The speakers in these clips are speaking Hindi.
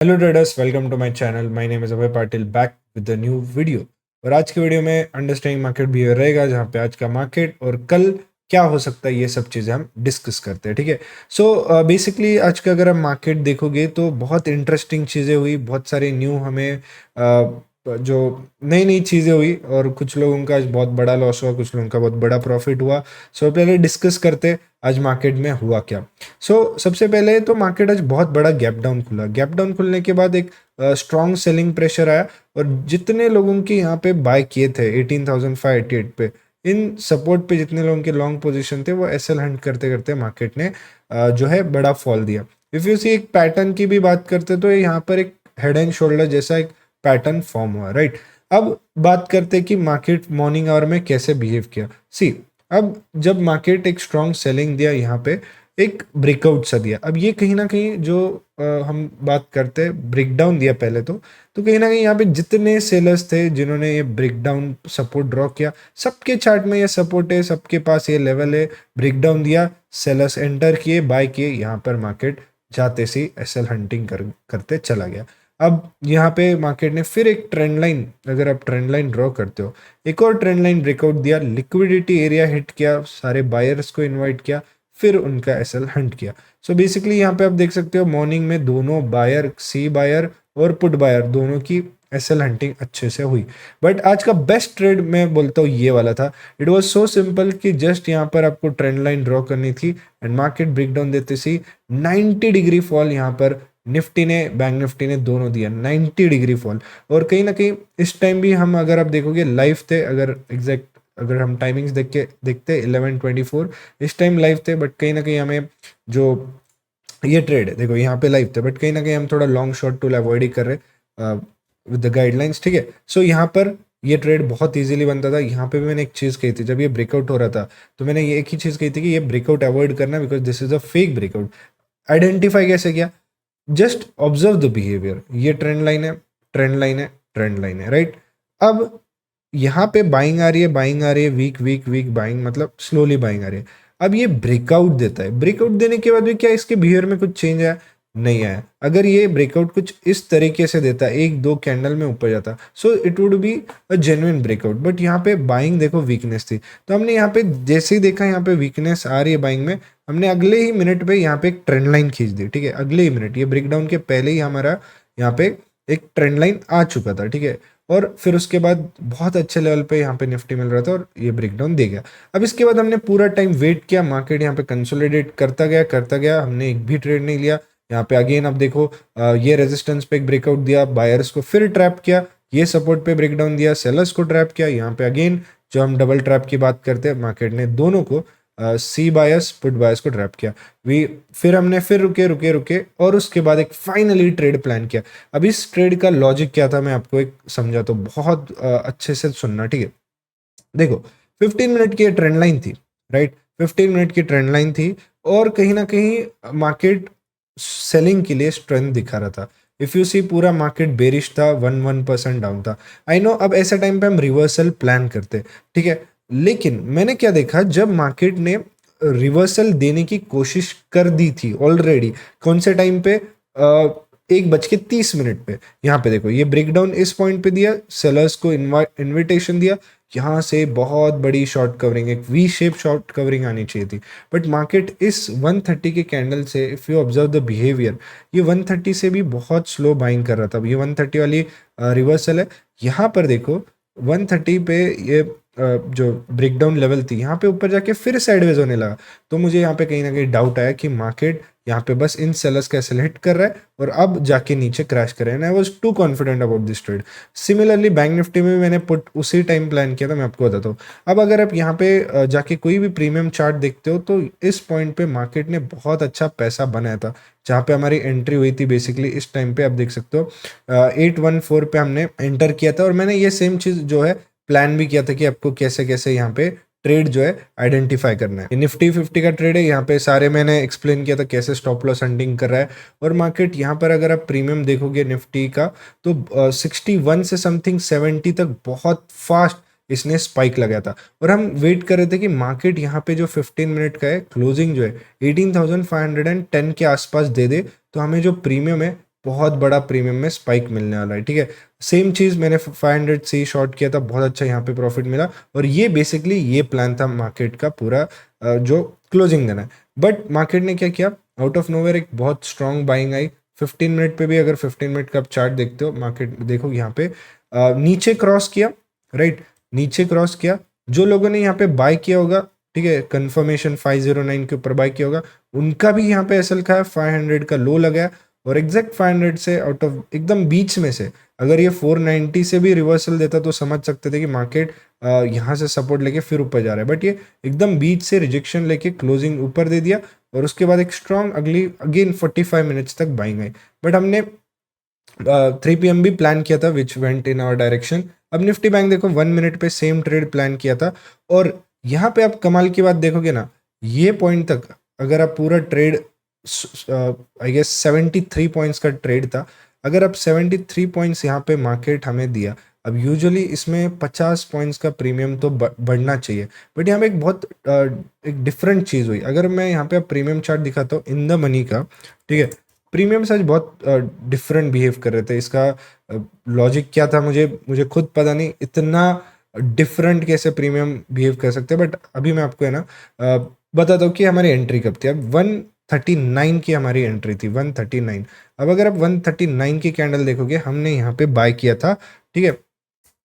Hello traders, welcome to my channel. My name is Abhay Patil, back with the new video. और आज की वीडियो में अंडरस्टैंडिंग मार्केट बिहेवियर रहेगा, जहां पे आज का मार्केट और कल क्या हो सकता है ये सब चीज़ें हम डिस्कस करते हैं। ठीक है। सो बेसिकली आज का अगर हम मार्केट देखोगे तो बहुत इंटरेस्टिंग चीज़ें हुई, बहुत सारी न्यू हमें जो नई नई चीज़ें हुई, और कुछ लोगों का आज बहुत बड़ा लॉस हुआ, कुछ लोगों का बहुत बड़ा प्रॉफिट हुआ। सो पहले डिस्कस करते आज मार्केट में हुआ क्या। सबसे पहले तो मार्केट आज बहुत बड़ा गैप डाउन खुला। गैप डाउन खुलने के बाद एक स्ट्रॉन्ग सेलिंग प्रेशर आया, और जितने लोगों के यहाँ पे बाय किए थे 18,588 पे, इन सपोर्ट पे जितने लोगों के लॉन्ग पोजीशन थे वो एसएल हंट करते करते मार्केट ने जो है बड़ा फॉल दिया। इफ यू सी एक पैटर्न की भी बात करते तो यहाँ पर एक हेड एंड शोल्डर जैसा एक पैटर्न फॉर्म हुआ, राइट। अब बात करते कि मार्केट मॉर्निंग आवर में कैसे बिहेव किया। सी, अब जब मार्केट एक स्ट्रॉन्ग सेलिंग दिया, यहाँ पे एक ब्रेकआउट सा दिया। अब ये कहीं ना कहीं जो हम बात करते हैं ब्रेकडाउन दिया पहले तो कहीं ना कहीं यहाँ पे जितने सेलर्स थे जिन्होंने ये ब्रेकडाउन सपोर्ट ड्रॉ किया, सबके चार्ट में ये सपोर्ट है, सबके पास ये लेवल है। ब्रेकडाउन दिया, सेलर्स एंटर किए, बाय किए, यहाँ पर मार्केट जाते सी एसएल हंटिंग करते चला गया। अब यहाँ पे मार्केट ने फिर एक ट्रेंड लाइन, अगर आप ट्रेंड लाइन ड्रॉ करते हो, एक और ट्रेंड लाइन ब्रेकआउट दिया, लिक्विडिटी एरिया हिट किया, सारे बायर्स को इन्वाइट किया, फिर उनका एसएल हंट किया। सो बेसिकली यहाँ पे आप देख सकते हो मॉर्निंग में दोनों बायर, सी बायर और पुट बायर, दोनों की एसएल हंटिंग अच्छे से हुई। बट आज का बेस्ट ट्रेड मैं बोलता हूँ ये वाला था। इट वाज सो सिंपल कि जस्ट यहाँ पर आपको ट्रेंड लाइन ड्रॉ करनी थी, एंड मार्केट ब्रेकडाउन देते सी 90 डिग्री फॉल यहाँ पर निफ्टी ने, बैंक निफ्टी ने दोनों दिया 90 डिग्री फॉल। और कहीं ना कहीं इस टाइम भी हम, अगर आप देखोगे लाइव थे, अगर एग्जैक्ट अगर हम टाइमिंग्स देखते 11:24 इस टाइम लाइव थे, बट कहीं ना कहीं हमें जो ये ट्रेड है, देखो यहाँ पे लाइव थे, बट कहीं ना कहीं हम थोड़ा लॉन्ग शॉर्ट टूल अवॉइड ही कर रहे विद द गाइडलाइंस। ठीक है। सो यहाँ पर ये ट्रेड बहुत इजीली बनता था। यहाँ पे भी मैंने एक चीज़ कही थी, जब ये ब्रेकआउट हो रहा था तो मैंने ये एक ही चीज़ कही थी कि ये ब्रेकआउट अवॉइड करना, because this is a fake breakout. Identify कैसे किया? Just observe the behaviour. ये ट्रेंड लाइन है, ट्रेंड लाइन है, ट्रेंड लाइन है, राइट। अब यहाँ पे बाइंग आ रही है, बाइंग आ रही है, वीक वीक वीक बाइंग, मतलब स्लोली बाइंग आ रही है। अब ये ब्रेकआउट देता है, ब्रेकआउट देने के बाद भी क्या इसके बिहेवियर में कुछ चेंज आया? नहीं आया। अगर ये ब्रेकआउट कुछ इस तरीके से देता, एक दो कैंडल में ऊपर जाता, so it would be a genuine breakout. But यहाँ पे बाइंग देखो, वीकनेस थी, तो हमने यहाँ पे जैसे ही देखा यहाँ पे वीकनेस आ रही है बाइंग में, हमने अगले ही मिनट पे यहाँ पे एक ट्रेंड लाइन खींच दी। ठीक है, अगले ही मिनट, ये ब्रेकडाउन के पहले ही हमारा यहाँ पे एक ट्रेंड लाइन आ चुका था। ठीक है, और फिर उसके बाद बहुत अच्छे लेवल पे यहाँ पे निफ्टी मिल रहा था और ये ब्रेकडाउन दे गया। अब इसके बाद हमने पूरा टाइम वेट किया, मार्केट यहाँ पे कंसोलिडेट करता गया, हमने एक भी ट्रेड नहीं लिया। यहाँ पे अगेन अब देखो ये रेजिस्टेंस पे एक ब्रेकआउट दिया, बायर्स को फिर ट्रैप किया, ये सपोर्ट पे ब्रेकडाउन दिया, सेलर्स को ट्रैप किया। यहाँ पे अगेन जो हम डबल ट्रैप की बात करते हैं, मार्केट ने दोनों को, सी बायर्स पुट बायर्स को ट्रैप किया। वी फिर हमने फिर रुके रुके रुके, और उसके बाद एक फाइनली ट्रेड प्लान किया। अब इस ट्रेड का लॉजिक क्या था मैं आपको एक समझा, तो बहुत अच्छे से सुनना। ठीक है, देखो 15 मिनट की ट्रेंड लाइन थी, राइट। 15 मिनट की ट्रेंड लाइन थी, और कहीं ना कहीं मार्केट सेलिंग के लिए स्ट्रेंथ दिखा रहा था। इफ यू सी पूरा मार्केट बेरिश था, 1% डाउन था। आई नो अब ऐसे टाइम पे हम रिवर्सल प्लान करते, ठीक है, लेकिन मैंने क्या देखा, जब मार्केट ने रिवर्सल देने की कोशिश कर दी थी ऑलरेडी, कौन से टाइम पे, 1:30 पे, यहाँ पे देखो ये ब्रेकडाउन इस पॉइंट पे दिया, सेलर्स को इन्विटेशन दिया, यहाँ से बहुत बड़ी शॉर्ट कवरिंग, एक वी शेप शॉर्ट कवरिंग आनी चाहिए थी। बट मार्केट इस 130 के कैंडल से, if you observe the behaviour, ये 130 से भी बहुत स्लो बाइंग कर रहा था। ये 130 वाली रिवर्सल है। यहाँ पर देखो 130 पे ये जो ब्रेकडाउन लेवल थी, यहाँ पे ऊपर जाके फिर साइडवेज होने लगा। तो मुझे यहाँ पे कहीं ना कहीं डाउट आया कि मार्केट यहाँ पे बस इन सेलर्स का सेलेक्ट कर रहा है और अब जाके नीचे क्रैश कर रहा है। I was too confident about this trade. Similarly bank Nifty में भी मैंने पुट उसी टाइम प्लान किया था, मैं आपको बताता हूँ। अब अगर आप यहाँ पे जाके कोई भी प्रीमियम चार्ट देखते हो, तो इस पॉइंट पे मार्केट ने बहुत अच्छा पैसा बनाया था, जहाँ पे हमारी एंट्री हुई थी। बेसिकली इस टाइम पे आप देख सकते हो 814 पे हमने एंटर किया था, और मैंने ये सेम चीज़ जो है प्लान भी किया था कि आपको कैसे कैसे यहाँ पे ट्रेड जो है आइडेंटिफाई करना है। ये निफ्टी 50 का ट्रेड है, यहाँ पे सारे मैंने एक्सप्लेन किया था कैसे स्टॉप लॉस हंटिंग कर रहा है। और मार्केट यहाँ पर अगर आप प्रीमियम देखोगे निफ्टी का, तो 61 से समथिंग 70 तक बहुत फास्ट इसने स्पाइक लगाया था। और हम वेट कर रहे थे कि मार्केट यहाँ पे जो 15 मिनट का है क्लोजिंग जो है 18,510 के आसपास दे दे, तो हमें जो प्रीमियम है बहुत बड़ा प्रीमियम में स्पाइक मिलने वाला है, ठीक है। सेम चीज़ मैंने 500 से ही शॉर्ट किया था, बहुत अच्छा यहाँ पे प्रॉफिट मिला, और ये बेसिकली ये प्लान था मार्केट का पूरा, जो क्लोजिंग देना है। बट मार्केट ने क्या किया, आउट ऑफ नोवेयर एक बहुत स्ट्रॉन्ग बाइंग आई 15 मिनट पे भी। अगर 15 मिनट का आप चार्ट देखते हो, मार्केट देखो यहाँ पे नीचे क्रॉस किया, राइट, नीचे क्रॉस किया। जो लोगों ने यहाँ पे बाय किया होगा, ठीक है, कंफर्मेशन 509 के ऊपर बाय किया होगा, उनका भी यहाँ पे एसएल का 500 का लो लगा है, और एग्जैक्ट 500 से आउट ऑफ एकदम बीच में से अगर ये 490 से भी रिवर्सल देता तो समझ सकते थे कि मार्केट यहाँ से सपोर्ट लेके फिर ऊपर जा रहा है। बट ये एकदम बीच से रिजेक्शन लेके क्लोजिंग ऊपर दे दिया, और उसके बाद एक स्ट्रॉन्ग अगली अगेन 45 मिनट्स तक बाइंग आई। बट हमने 3 PM भी प्लान किया था which went in our direction. अब निफ्टी बैंक देखो 1 मिनट पे सेम ट्रेड प्लान किया था, और यहाँ पे आप कमाल की बात देखोगे ना, ये पॉइंट तक अगर आप पूरा ट्रेड, आई गेस 73 पॉइंट्स का ट्रेड था, अगर आप 73 पॉइंट्स यहाँ पे मार्केट हमें दिया। अब यूजुअली इसमें 50 पॉइंट्स का प्रीमियम तो बढ़ना चाहिए, बट यहाँ पे एक बहुत एक डिफरेंट चीज़ हुई। अगर मैं यहाँ पे प्रीमियम चार्ट दिखाता हूँ इन द मनी का, ठीक है, प्रीमियम आज बहुत डिफरेंट बिहेव कर रहे थे। इसका लॉजिक क्या था, मुझे मुझे खुद पता नहीं, इतना डिफरेंट कैसे प्रीमियम बिहेव कर सकते हैं। बट अभी मैं आपको है ना बताता हूँ कि हमारी एंट्री कब थी। अब 139 की हमारी एंट्री थी, 139। अब अगर आप 139 की कैंडल देखोगे, हमने यहाँ पे बाय किया था, ठीक है,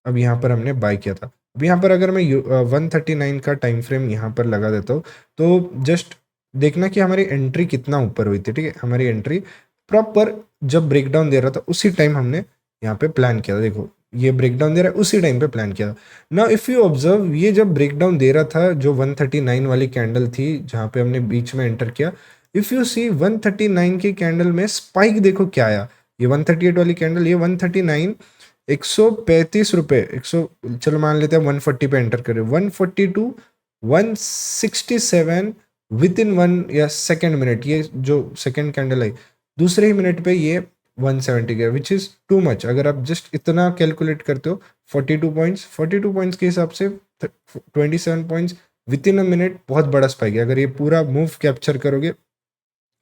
अब यहाँ पर हमने बाय किया था। अब यहाँ पर अगर मैं 139 का टाइम फ्रेम यहाँ पर लगा देता हूँ, तो जस्ट देखना कि हमारी एंट्री कितना ऊपर हुई थी, ठीक है। हमारी एंट्री प्रॉपर जब ब्रेकडाउन दे रहा था उसी टाइम हमने यहाँ पे प्लान किया था। देखो ये ब्रेकडाउन दे रहा है, उसी टाइम पे प्लान किया था। नाउ इफ़ यू ऑब्जर्व, ये जब ब्रेकडाउन दे रहा था, जो 139 वाली कैंडल थी जहाँ पे हमने बीच में एंटर किया, इफ़ यू सी 139 की कैंडल में स्पाइक देखो क्या आया। ये 138 वाली कैंडल, ये 139 135 रुपये, 100, चलो मान लेते हैं 140 पे एंटर करें, 142 167 विद इन 1 या सेकेंड मिनट, ये जो सेकेंड कैंडल आई दूसरे ही मिनट पे ये 170 गया, विच इज़ टू मच। अगर आप जस्ट इतना कैलकुलेट करते हो, 42 पॉइंट्स के हिसाब से 27 points with in a minute, बहुत बड़ा स्पाइक है। अगर ये पूरा मूव कैप्चर करोगे,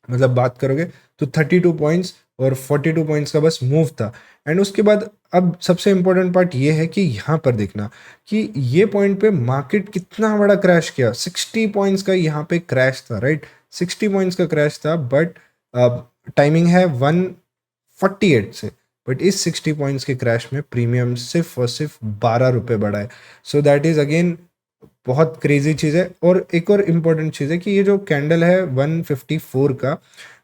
मतलब बात करोगे, तो 32 पॉइंट्स और 42 पॉइंट्स का बस मूव था। एंड उसके बाद अब सबसे इंपॉर्टेंट पार्ट ये है कि यहाँ पर देखना कि ये पॉइंट पे मार्केट कितना बड़ा क्रैश किया। 60 पॉइंट्स का यहाँ पे क्रैश था, राइट, 60 पॉइंट्स का क्रैश था। बट टाइमिंग है 148 से, बट इस 60 पॉइंट्स के क्रैश में प्रीमियम सिर्फ और सिर्फ 12 रुपये बढ़ा है। सो दैट इज़ अगेन बहुत क्रेजी चीज़ है। और एक और इम्पॉर्टेंट चीज़ है कि ये जो कैंडल है 154 का,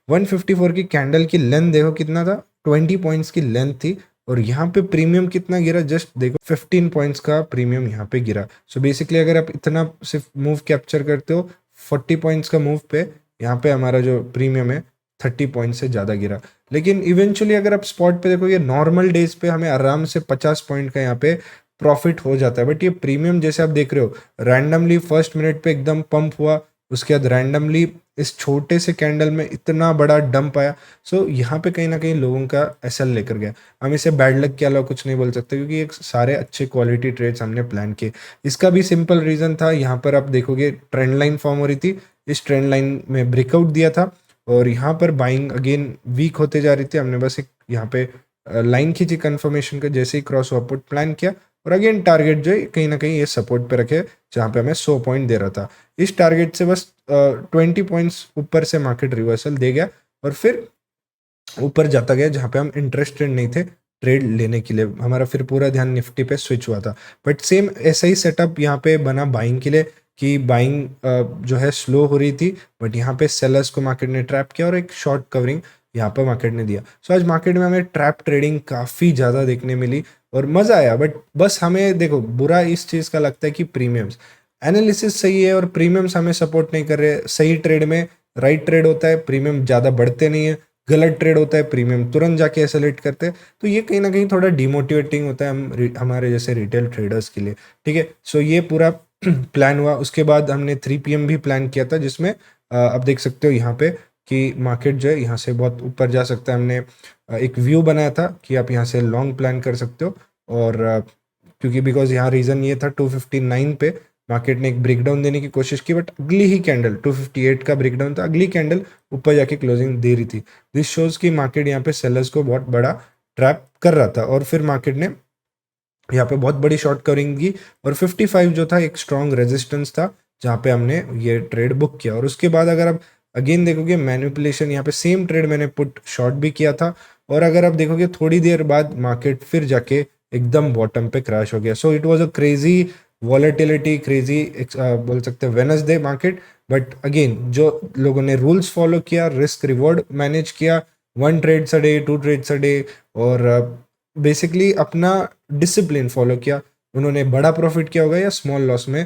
154 की कैंडल की लेंथ देखो कितना था, 20 पॉइंट्स की लेंथ थी, और यहाँ पे प्रीमियम कितना गिरा, जस्ट देखो 15 पॉइंट्स का प्रीमियम यहाँ पे गिरा। सो बेसिकली अगर आप इतना सिर्फ मूव कैप्चर करते हो 40 पॉइंट्स का मूव पे, यहाँ पे हमारा जो प्रीमियम है 30 पॉइंट से ज़्यादा गिरा। लेकिन इवेंचुअली अगर आप स्पॉट पे देखोगे, नॉर्मल डेज पे हमें आराम से 50 पॉइंट का यहाँ पे प्रॉफिट हो जाता है। बट ये प्रीमियम जैसे आप देख रहे हो, रैंडमली फर्स्ट मिनट पे एकदम पंप हुआ, उसके बाद रैंडमली इस छोटे से कैंडल में इतना बड़ा डंप आया। सो यहाँ पे कहीं ना कहीं लोगों का एसएल लेकर गया। हम इसे बैड लक के अलावा कुछ नहीं बोल सकते, क्योंकि एक सारे अच्छे क्वालिटी ट्रेड्स हमने प्लान किए। इसका भी सिंपल रीज़न था, यहाँ पर आप देखोगे ट्रेंड लाइन फॉर्म हो रही थी, इस ट्रेंड लाइन में ब्रेकआउट दिया था, और यहाँ पर बाइंग अगेन वीक होते जा रही थी। हमने बस एक यहाँ पे लाइन खींची कन्फर्मेशन का, जैसे ही क्रॉस हुआ पुट प्लान किया, और अगेन टारगेट जो है कहीं ना कहीं ये सपोर्ट पे रखे, जहाँ पे हमें 100 पॉइंट दे रहा था। इस टारगेट से बस 20 पॉइंट्स ऊपर से मार्केट रिवर्सल दे गया, और फिर ऊपर जाता गया, जहाँ पे हम इंटरेस्टेड नहीं थे ट्रेड लेने के लिए। हमारा फिर पूरा ध्यान निफ्टी पे स्विच हुआ था। बट सेम ऐसा ही सेटअप यहाँ पे बना बाइंग के लिए, कि बाइंग जो है स्लो हो रही थी, बट यहाँ पे सेलर्स को मार्केट ने ट्रैप किया, और एक शॉर्ट कवरिंग यहाँ पर मार्केट ने दिया। सो आज मार्केट में हमें ट्रैप ट्रेडिंग काफ़ी ज़्यादा देखने मिली, और मज़ा आया। बट बस हमें देखो बुरा इस चीज़ का लगता है कि प्रीमियम्स एनालिसिस सही है, और प्रीमियम्स हमें सपोर्ट नहीं कर रहे। सही ट्रेड में राइट ट्रेड होता है, प्रीमियम ज़्यादा बढ़ते नहीं है। गलत ट्रेड होता है, प्रीमियम तुरंत जाके एसेलेट करते हैं। तो ये कहीं ना कहीं थोड़ा डिमोटिवेटिंग होता है हमारे जैसे रिटेल ट्रेडर्स के लिए, ठीक है। सो ये पूरा प्लान हुआ। उसके बाद हमने 3 PM भी प्लान किया था, जिसमें आप देख सकते हो यहाँ पे कि मार्केट जो है यहाँ से बहुत ऊपर जा सकता है। हमने एक व्यू बनाया था कि आप यहाँ से लॉन्ग प्लान कर सकते हो, और क्योंकि बिकॉज यहाँ रीज़न ये था 259 पे मार्केट ने एक ब्रेकडाउन देने की कोशिश की, बट अगली ही कैंडल 258 का ब्रेकडाउन था, अगली कैंडल ऊपर जाके क्लोजिंग दे रही थी। दिस शोज की मार्केट यहाँ पे सेलर्स को बहुत बड़ा ट्रैप कर रहा था, और फिर मार्केट ने यहाँ पे बहुत बड़ी शॉर्ट कवरिंग की, और 55 जो था एक स्ट्रॉन्ग रेजिस्टेंस था जहाँ पे हमने ये ट्रेड बुक किया। और उसके बाद अगर आप अगेन देखोगे मैनिपुलेशन, यहाँ पे सेम ट्रेड मैंने पुट शॉर्ट भी किया था, और अगर आप देखोगे थोड़ी देर बाद मार्केट फिर जाके एकदम बॉटम पे क्रैश हो गया। So it was a crazy volatility, crazy बोल सकते हैं वेनसडे मार्केट। बट अगेन जो लोगों ने रूल्स फॉलो किया, रिस्क रिवॉर्ड मैनेज किया, 1 trades a day, 2 trades a day, और बेसिकली अपना डिसिप्लिन फॉलो किया, उन्होंने बड़ा प्रॉफिट किया होगा या स्मॉल लॉस में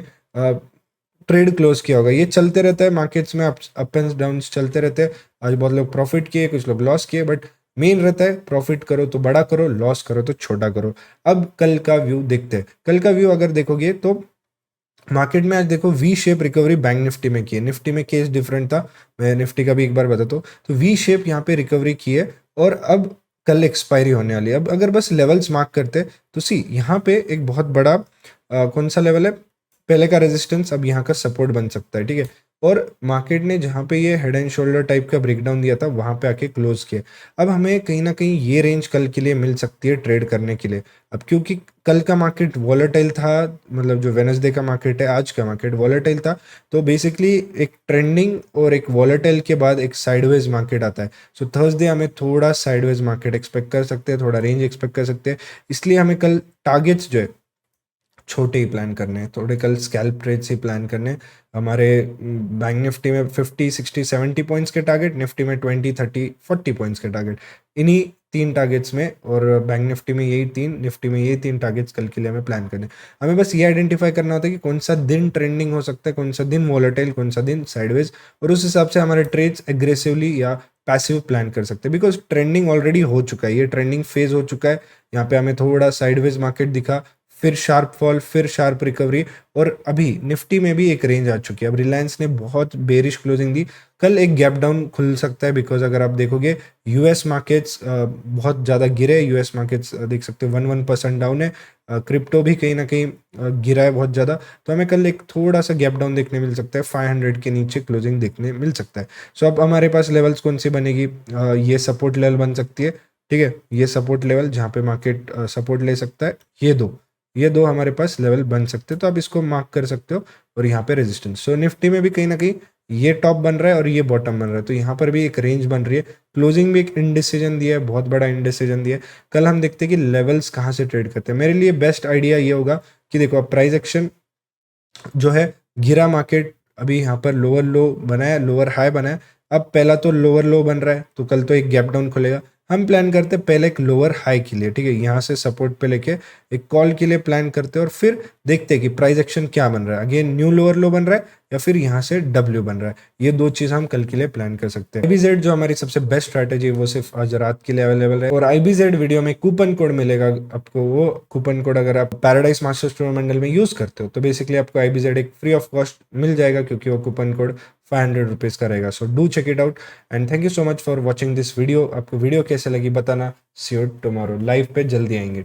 ट्रेड क्लोज किया होगा। ये चलते रहता है मार्केट्स में, अप एंड डाउन चलते रहते हैं। आज बहुत लोग प्रॉफिट किए, कुछ लोग लॉस किए, बट मेन रहता है प्रॉफिट करो तो बड़ा करो, लॉस करो तो छोटा करो। अब कल का व्यू देखते हैं। कल का व्यू अगर देखोगे तो मार्केट में आज देखो V shape recovery bank Nifty में की है। निफ्टी में केस डिफरेंट था, मैं निफ्टी का भी एक बार बताता हूँ। तो वी शेप यहाँ पे रिकवरी की है, और अब कल एक्सपायरी होने वाली है। अब अगर बस लेवल्स मार्क करते तो सी यहाँ पे एक बहुत बड़ा कौन सा लेवल है, पहले का रेजिस्टेंस अब यहाँ का सपोर्ट बन सकता है, ठीक है। और मार्केट ने जहाँ पे ये हेड एंड शोल्डर टाइप का ब्रेकडाउन दिया था वहां पे आके क्लोज किया। अब हमें कहीं ना कहीं ये रेंज कल के लिए मिल सकती है ट्रेड करने के लिए। अब क्योंकि कल का मार्केट वॉलेटाइल था, मतलब जो वेनसडे का मार्केट है, आज का मार्केट वॉलेटाइल था, तो बेसिकली एक ट्रेंडिंग और एक वॉलेटाइल के बाद एक साइडवेज मार्केट आता है। सो थर्सडे हमें थोड़ा साइडवेज मार्केट एक्सपेक्ट कर सकते हैं, थोड़ा रेंज एक्सपेक्ट कर सकते हैं। इसलिए हमें कल टारगेट्स जो है छोटे ही प्लान करने हैं, थोड़े कल स्कैल्प ट्रेड्स ही प्लान करने हैं। हमारे बैंक निफ्टी में 50 60 70 पॉइंट्स के टारगेट, निफ्टी में 20 30 40 पॉइंट्स के टारगेट, इन्हीं 3 टारगेट्स में, और बैंक निफ्टी में यही 3, निफ्टी में यही 3 टारगेट्स कल के लिए हमें प्लान करने। हमें बस ये आइडेंटिफाई करना होता है कि कौन सा दिन ट्रेंडिंग हो सकता है, कौन सा दिन वॉलेटाइल, कौन सा दिन साइडवेज, और उस हिसाब से हमारे ट्रेड्स एग्रेसिवली या पैसिव प्लान कर सकते हैं। बिकॉज ट्रेंडिंग ऑलरेडी हो चुका है, ये ट्रेंडिंग फेज हो चुका है। यहाँ पे हमें थोड़ा साइडवेज मार्केट दिखा, फिर शार्प फॉल, फिर शार्प रिकवरी, और अभी निफ्टी में भी एक रेंज आ चुकी है। अब रिलायंस ने बहुत बेरिश क्लोजिंग दी, कल एक गैप डाउन खुल सकता है। बिकॉज अगर आप देखोगे यूएस मार्केट्स बहुत ज़्यादा गिरे, यूएस मार्केट्स देख सकते हो 1% डाउन है, क्रिप्टो भी कहीं ना कहीं गिरा है बहुत ज़्यादा। तो हमें कल एक थोड़ा सा गैप डाउन देखने मिल सकता है, 500 के नीचे क्लोजिंग देखने मिल सकता है। सो अब हमारे पास लेवल्स कौन सी बनेगी, ये सपोर्ट लेवल बन सकती है, ठीक है। ये सपोर्ट लेवल जहाँ पे मार्केट सपोर्ट ले सकता है, ये दो हमारे पास लेवल बन सकते हैं, तो आप इसको मार्क कर सकते हो। और यहाँ पे रेजिस्टेंस, सो निफ्टी में भी कहीं ना कहीं ये टॉप बन रहा है और ये बॉटम बन रहा है, तो यहाँ पर भी एक रेंज बन रही है। क्लोजिंग भी एक इंडिसीजन दिया है, बहुत बड़ा इंडिसीजन दिया है। कल हम देखते हैं कि लेवल्स कहाँ से ट्रेड करते हैं। मेरे लिए बेस्ट आइडिया ये होगा कि देखो अब प्राइस एक्शन जो है, गिरा मार्केट, अभी यहाँ पर लोअर लो बनाया, लोअर हाई बनाया। अब पहला तो लोअर लो बन रहा है, तो कल तो एक गैप डाउन खुलेगा। हम प्लान करते हैं पहले एक लोअर हाई के लिए, ठीक है, यहाँ से सपोर्ट पे लेके एक कॉल के लिए प्लान करते हैं, और फिर देखते हैं कि प्राइस एक्शन क्या बन रहा है। अगेन न्यू लोअर लो बन रहा है या फिर यहाँ से डब्ल्यू बन रहा है। ये दो चीज हम कल के लिए प्लान कर सकते हैं। आईबीजेड जो हमारी सबसे बेस्ट स्ट्रैटेजी है वो सिर्फ आज रात के लिए अवेलेबल है, और आईबीजेड वीडियो में कूपन कोड मिलेगा आपको। वो कूपन कोड अगर आप पैराडाइज मास्टर स्टोर मंडल में यूज करते हो तो बेसिकली आपको आईबीजेड एक फ्री ऑफ कॉस्ट मिल जाएगा, क्योंकि वो कूपन कोड 500 रुपीज का रहेगा। So do check it out, and thank you so much for watching this video. आपको वीडियो कैसे लगी बताना। सी यू टुमारो, लाइव पे जल्दी आएंगे।